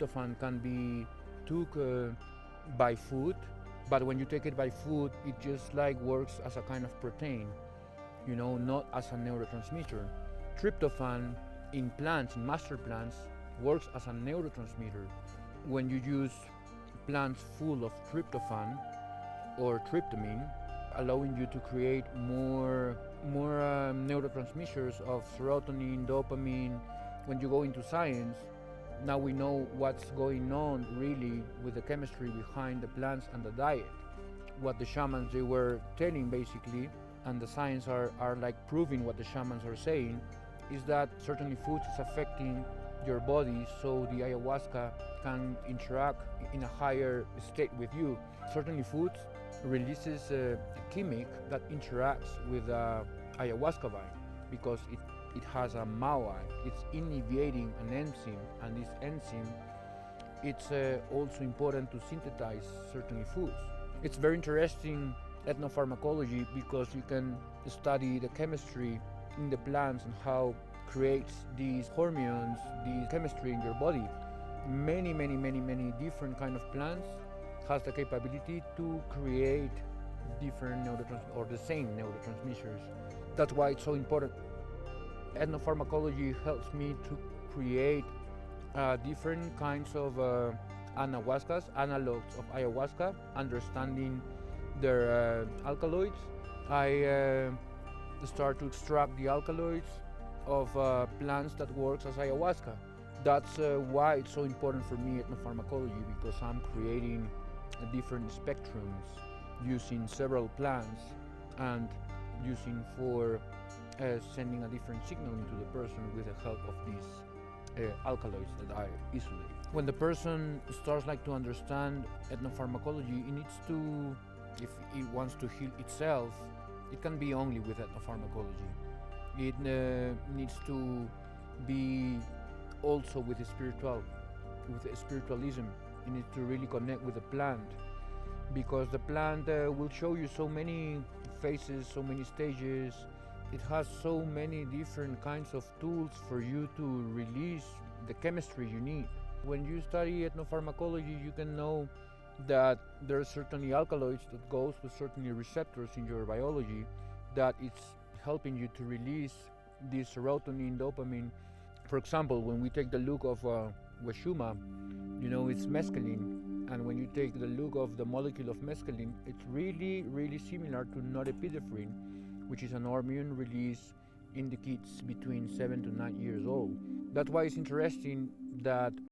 tryptophan can be took by food, but when you take it by food, it just like works as a kind of protein, not as a neurotransmitter. Tryptophan in plants, in master plants, works as a neurotransmitter. When you use plants full of tryptophan or tryptamine, allowing you to create more neurotransmitters of serotonin, dopamine. When you go into science, now we know what's going on really with the chemistry behind the plants and the diet. What the shamans they were telling basically, and the science are like proving what the shamans are saying, is that certainly foods is affecting your body, so the ayahuasca can interact in a higher state with you. Certainly foods releases a chemic that interacts with ayahuasca vine because it has a MAOI. It's inhibiting an enzyme, and this enzyme it's also important to synthesize certainly foods. It's very interesting ethnopharmacology because you can study the chemistry in the plants and how creates these hormones, the chemistry in your body. Many different kind of plants has the capability to create different or the same neurotransmitters. That's why it's so important. Ethnopharmacology helps me to create different kinds of anahuascas, analogs of ayahuasca, understanding their alkaloids. I start to extract the alkaloids of plants that works as ayahuasca. That's why it's so important for me ethnopharmacology, because I'm creating different spectrums using several plants and using for sending a different signal into the person with the help of these alkaloids that I isolate. When the person starts to understand ethnopharmacology, it needs to, if it wants to heal itself, it can be only with ethnopharmacology. It needs to be also with spiritualism. You need to really connect with the plant, because the plant will show you so many phases, so many stages. It has so many different kinds of tools for you to release the chemistry you need. When you study ethnopharmacology, you can know that there are certainly alkaloids that goes with certainly receptors in your biology that it's helping you to release this serotonin, dopamine. For example, when we take the look of Weshuma, it's mescaline, and when you take the look of the molecule of mescaline, it's really similar to norepinephrine, which is an hormone release in the kids between 7 to 9 years old. That's why it's interesting that